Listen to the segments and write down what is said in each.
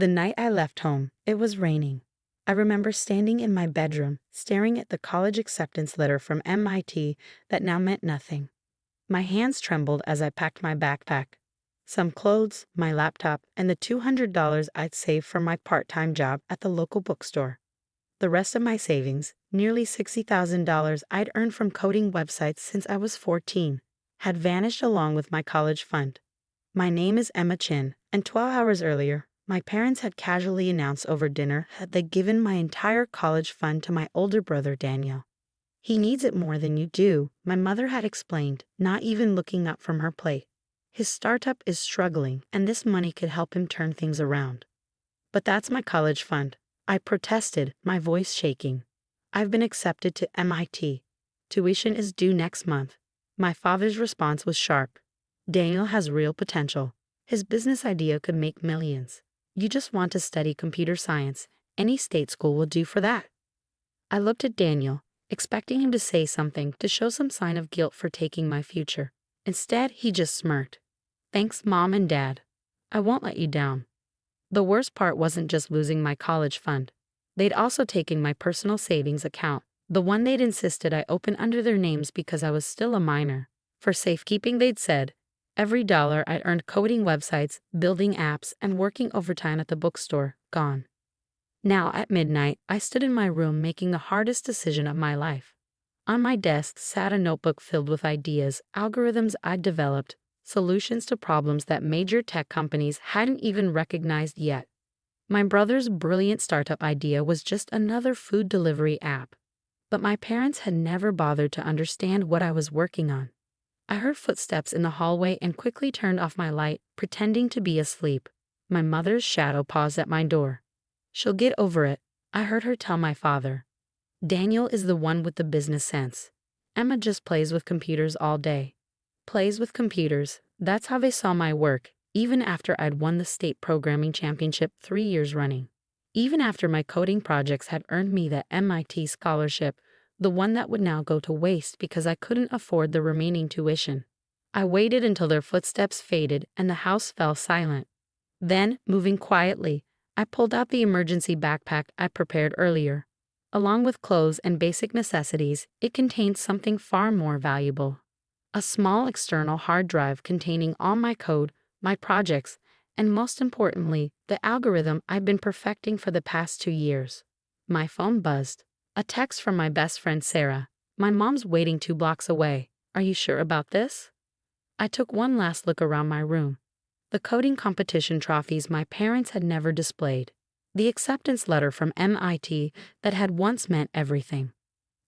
The night I left home, it was raining. I remember standing in my bedroom, staring at the college acceptance letter from MIT that now meant nothing. My hands trembled as I packed my backpack. Some clothes, my laptop, and the $200 I'd saved from my part-time job at the local bookstore. The rest of my savings, nearly $60,000 I'd earned from coding websites since I was 14, had vanished along with my college fund. My name is Emma Chin, and 12 hours earlier, my parents had casually announced over dinner that they'd given my entire college fund to my older brother Daniel. He needs it more than you do, my mother had explained, not even looking up from her plate. His startup is struggling, and this money could help him turn things around. But that's my college fund. I protested, my voice shaking. I've been accepted to MIT. Tuition is due next month. My father's response was sharp. Daniel has real potential. His business idea could make millions. You just want to study computer science. Any state school will do for that. I looked at Daniel, expecting him to say something to show some sign of guilt for taking my future. Instead, he just smirked. Thanks, Mom and Dad. I won't let you down. The worst part wasn't just losing my college fund. They'd also taken my personal savings account, the one they'd insisted I open under their names because I was still a minor. For safekeeping, they'd said, every dollar I'd earned coding websites, building apps, and working overtime at the bookstore, gone. Now, at midnight, I stood in my room making the hardest decision of my life. On my desk sat a notebook filled with ideas, algorithms I'd developed, solutions to problems that major tech companies hadn't even recognized yet. My brother's brilliant startup idea was just another food delivery app. But my parents had never bothered to understand what I was working on. I heard footsteps in the hallway and quickly turned off my light, pretending to be asleep. My mother's shadow paused at my door. She'll get over it, I heard her tell my father. Daniel is the one with the business sense. Emma just plays with computers all day. Plays with computers, that's how they saw my work, even after I'd won the state programming championship 3 years running. Even after my coding projects had earned me the MIT scholarship, the one that would now go to waste because I couldn't afford the remaining tuition. I waited until their footsteps faded and the house fell silent. Then, moving quietly, I pulled out the emergency backpack I prepared earlier. Along with clothes and basic necessities, it contained something far more valuable. A small external hard drive containing all my code, my projects, and most importantly, the algorithm I've been perfecting for the past 2 years. My phone buzzed. A text from my best friend Sarah. My mom's waiting 2 blocks away. Are you sure about this? I took one last look around my room. The coding competition trophies my parents had never displayed. The acceptance letter from MIT that had once meant everything.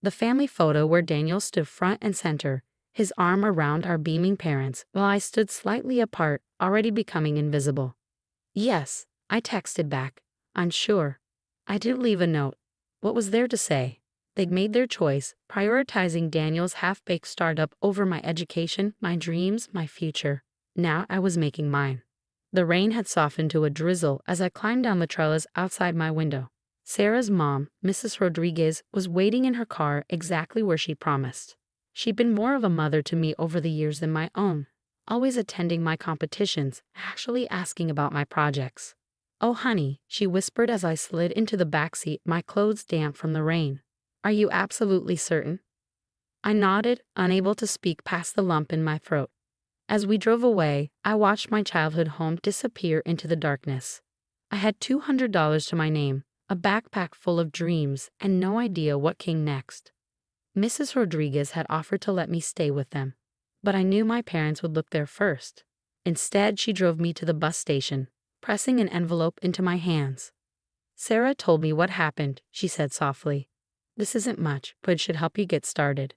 The family photo where Daniel stood front and center, his arm around our beaming parents, while I stood slightly apart, already becoming invisible. Yes, I texted back. I'm sure. I did leave a note. What was there to say? They'd made their choice, prioritizing Daniel's half-baked startup over my education, my dreams, my future. Now I was making mine. The rain had softened to a drizzle as I climbed down the trellis outside my window. Sarah's mom, Mrs. Rodriguez, was waiting in her car exactly where she promised. She'd been more of a mother to me over the years than my own, always attending my competitions, actually asking about my projects. Oh honey, she whispered as I slid into the backseat, my clothes damp from the rain. Are you absolutely certain? I nodded, unable to speak past the lump in my throat. As we drove away, I watched my childhood home disappear into the darkness. I had $200 to my name, a backpack full of dreams, and no idea what came next. Mrs. Rodriguez had offered to let me stay with them, but I knew my parents would look there first. Instead, she drove me to the bus station, pressing an envelope into my hands. Sarah told me what happened, she said softly. This isn't much, but it should help you get started.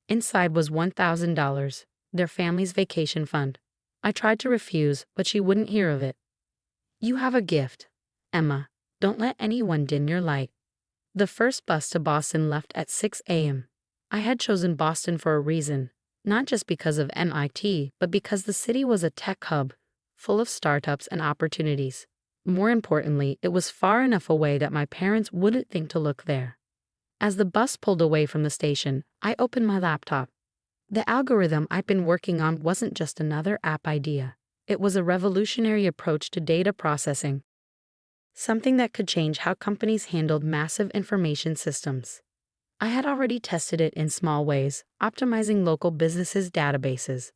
Inside was $1,000, their family's vacation fund. I tried to refuse, but she wouldn't hear of it. You have a gift, Emma. Don't let anyone dim your light. The first bus to Boston left at 6 a.m. I had chosen Boston for a reason, not just because of MIT, but because the city was a tech hub, full of startups and opportunities. More importantly, it was far enough away that my parents wouldn't think to look there. As the bus pulled away from the station, I opened my laptop. The algorithm I'd been working on wasn't just another app idea. It was a revolutionary approach to data processing. something that could change how companies handled massive information systems. I had already tested it in small ways, optimizing local businesses' databases.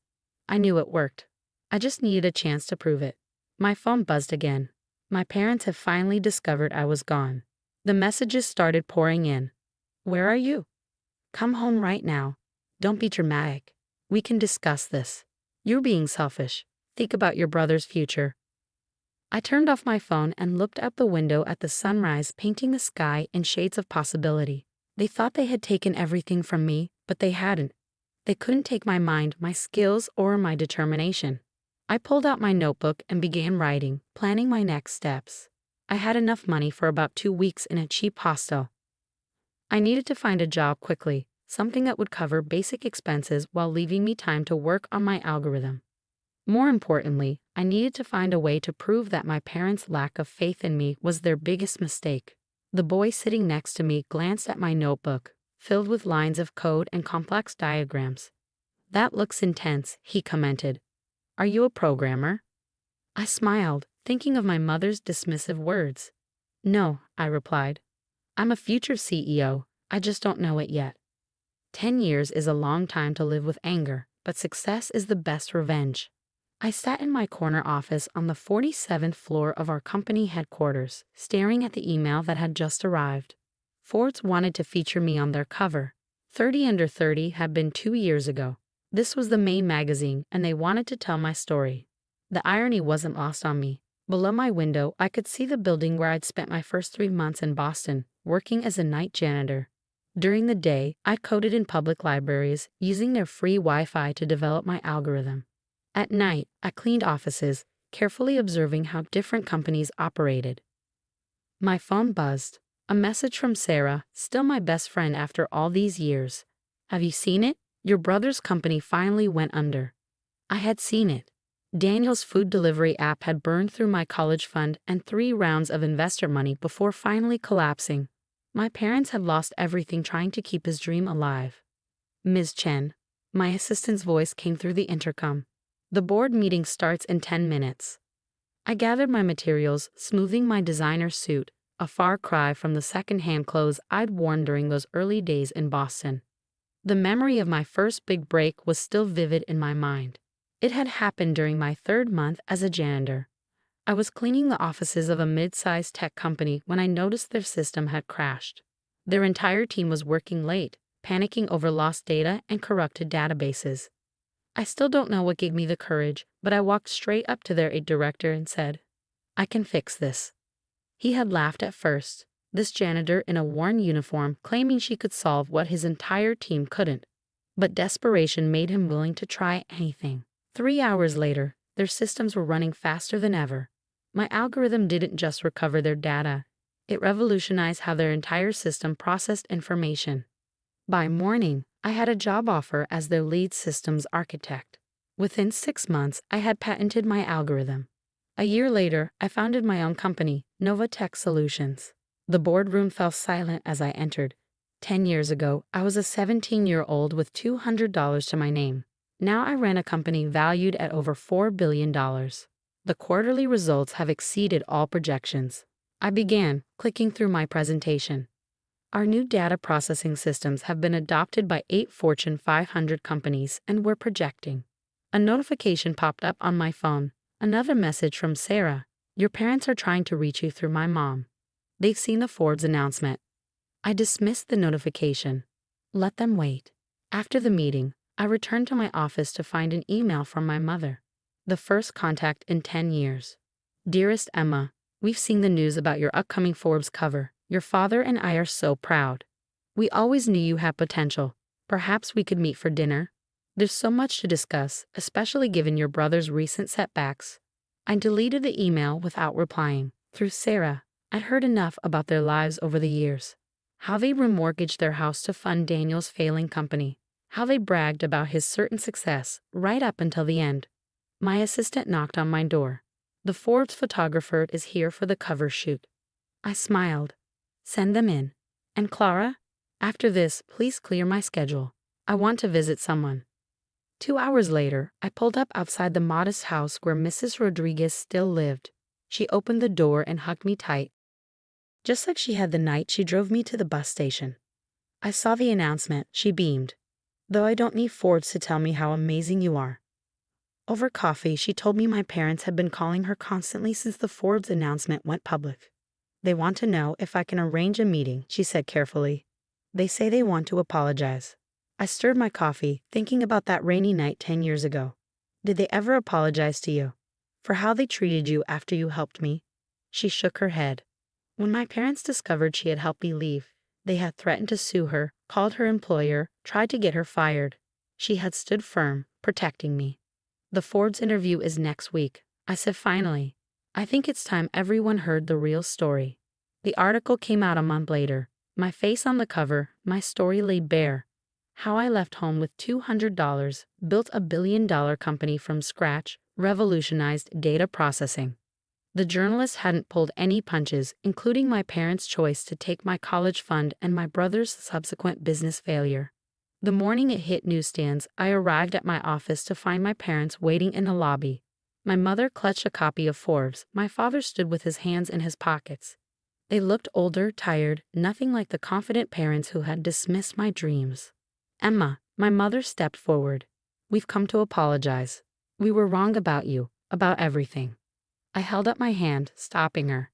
I knew it worked. I just needed a chance to prove it. My phone buzzed again. My parents had finally discovered I was gone. The messages started pouring in. "Where are you? Come home right now. Don't be dramatic. We can discuss this. You're being selfish. Think about your brother's future." I turned off my phone and looked out the window at the sunrise painting the sky in shades of possibility. They thought they had taken everything from me, but they hadn't. They couldn't take my mind, my skills, or my determination. I pulled out my notebook and began writing, planning my next steps. I had enough money for about 2 weeks in a cheap hostel. I needed to find a job quickly, something that would cover basic expenses while leaving me time to work on my algorithm. More importantly, I needed to find a way to prove that my parents' lack of faith in me was their biggest mistake. The boy sitting next to me glanced at my notebook, filled with lines of code and complex diagrams. "That looks intense," he commented. "Are you a programmer?" I smiled, thinking of my mother's dismissive words. "No," I replied. "I'm a future CEO, I just don't know it yet." 10 years is a long time to live with anger, but success is the best revenge. I sat in my corner office on the 47th floor of our company headquarters, staring at the email that had just arrived. Forbes wanted to feature me on their cover. 30 Under 30 had been 2 years ago. This was the main magazine, and they wanted to tell my story. The irony wasn't lost on me. Below my window, I could see the building where I'd spent my first 3 months in Boston, working as a night janitor. During the day, I coded in public libraries, using their free Wi-Fi to develop my algorithm. At night, I cleaned offices, carefully observing how different companies operated. My phone buzzed. A message from Sarah, still my best friend after all these years. "Have you seen it? Your brother's company finally went under." I had seen it. Daniel's food delivery app had burned through my college fund and 3 rounds of investor money before finally collapsing. My parents had lost everything trying to keep his dream alive. "Ms. Chen," my assistant's voice came through the intercom. "The board meeting starts in 10 minutes. I gathered my materials, smoothing my designer suit, a far cry from the second-hand clothes I'd worn during those early days in Boston. The memory of my first big break was still vivid in my mind. It had happened during my 3rd month as a janitor. I was cleaning the offices of a mid-sized tech company when I noticed their system had crashed. Their entire team was working late, panicking over lost data and corrupted databases. I still don't know what gave me the courage, but I walked straight up to their director and said, "I can fix this." He had laughed at first, this janitor in a worn uniform claiming she could solve what his entire team couldn't. But desperation made him willing to try anything. 3 hours later, their systems were running faster than ever. My algorithm didn't just recover their data, it revolutionized how their entire system processed information. By morning, I had a job offer as their lead systems architect. Within 6 months, I had patented my algorithm. A year later, I founded my own company, Nova Tech Solutions. The boardroom fell silent as I entered. 10 years ago, I was a 17-year-old with $200 to my name. Now I ran a company valued at over $4 billion. The quarterly results have exceeded all projections. I began, clicking through my presentation. Our new data processing systems have been adopted by 8 Fortune 500 companies, and we're projecting. A notification popped up on my phone. Another message from Sarah. "Your parents are trying to reach you through my mom. They've seen the Forbes announcement." I dismissed the notification. Let them wait. After the meeting, I returned to my office to find an email from my mother. The first contact in 10 years. "Dearest Emma, we've seen the news about your upcoming Forbes cover. Your father and I are so proud. We always knew you had potential. Perhaps we could meet for dinner. There's so much to discuss, especially given your brother's recent setbacks." I deleted the email without replying. Through Sarah, I'd heard enough about their lives over the years. How they remortgaged their house to fund Daniel's failing company. How they bragged about his certain success right up until the end. My assistant knocked on my door. "The Forbes photographer is here for the cover shoot." I smiled. "Send them in. And Clara, after this, please clear my schedule. I want to visit someone." 2 hours later, I pulled up outside the modest house where Mrs. Rodriguez still lived. She opened the door and hugged me tight. just like she had the night she drove me to the bus station. I saw the announcement, she beamed. Though I don't need Forbes to tell me how amazing you are. Over coffee, she told me my parents had been calling her constantly since the Forbes announcement went public. They want to know if I can arrange a meeting, she said carefully. They say they want to apologize. I stirred my coffee, thinking about that rainy night 10 years ago. Did they ever apologize to you? For how they treated you after you helped me? She shook her head. When my parents discovered she had helped me leave, they had threatened to sue her, called her employer, tried to get her fired. She had stood firm, protecting me. The Forbes interview is next week, I said finally. I think it's time everyone heard the real story. The article came out a month later. My face on the cover, my story laid bare. How I left home with $200, built a billion-dollar company from scratch, revolutionized data processing. The journalist hadn't pulled any punches, including my parents' choice to take my college fund and my brother's subsequent business failure. The morning it hit newsstands, I arrived at my office to find my parents waiting in the lobby. My mother clutched a copy of Forbes. My father stood with his hands in his pockets. They looked older, tired, nothing like the confident parents who had dismissed my dreams. Emma, my mother stepped forward. We've come to apologize. We were wrong about you, about everything. I held up my hand, stopping her.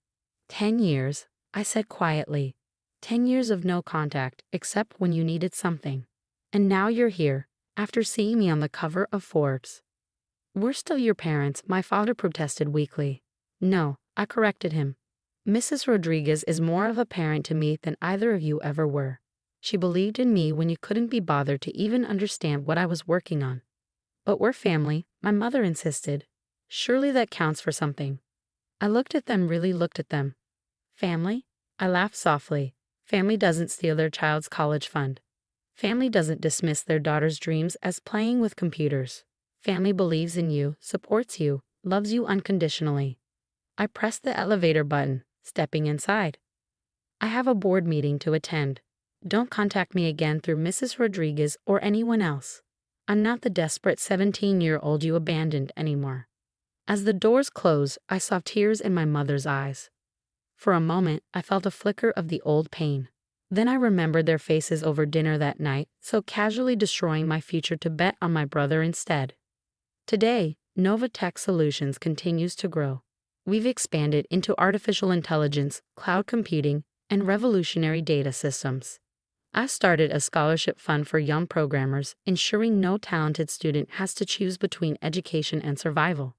10 years, I said quietly. 10 years of no contact, except when you needed something. And now you're here, after seeing me on the cover of Forbes. We're still your parents, my father protested weakly. No, I corrected him. Mrs. Rodriguez is more of a parent to me than either of you ever were. She believed in me when you couldn't be bothered to even understand what I was working on. But we're family, my mother insisted. Surely that counts for something. I looked at them, really looked at them. Family? I laughed softly. Family doesn't steal their child's college fund. Family doesn't dismiss their daughter's dreams as playing with computers. Family believes in you, supports you, loves you unconditionally. I pressed the elevator button, stepping inside. I have a board meeting to attend. Don't contact me again through Mrs. Rodriguez or anyone else. I'm not the desperate 17-year-old you abandoned anymore. As the doors closed, I saw tears in my mother's eyes. For a moment, I felt a flicker of the old pain. Then I remembered their faces over dinner that night, so casually destroying my future to bet on my brother instead. Today, Nova Tech Solutions continues to grow. We've expanded into artificial intelligence, cloud computing, and revolutionary data systems. I started a scholarship fund for young programmers, ensuring no talented student has to choose between education and survival.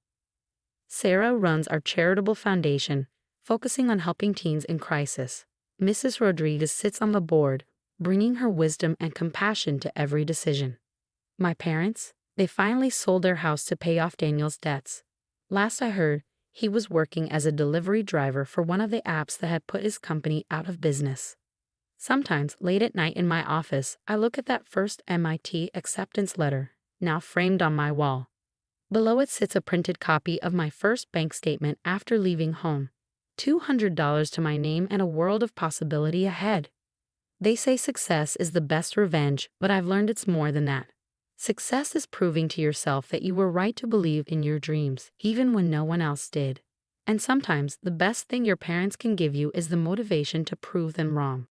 Sarah runs our charitable foundation, focusing on helping teens in crisis. Mrs. Rodriguez sits on the board, bringing her wisdom and compassion to every decision. My parents, they finally sold their house to pay off Daniel's debts. Last I heard, he was working as a delivery driver for one of the apps that had put his company out of business. Sometimes, late at night in my office, I look at that first MIT acceptance letter, now framed on my wall. Below it sits a printed copy of my first bank statement after leaving home. $200 to my name and a world of possibility ahead. They say success is the best revenge, but I've learned it's more than that. Success is proving to yourself that you were right to believe in your dreams, even when no one else did. And sometimes the best thing your parents can give you is the motivation to prove them wrong.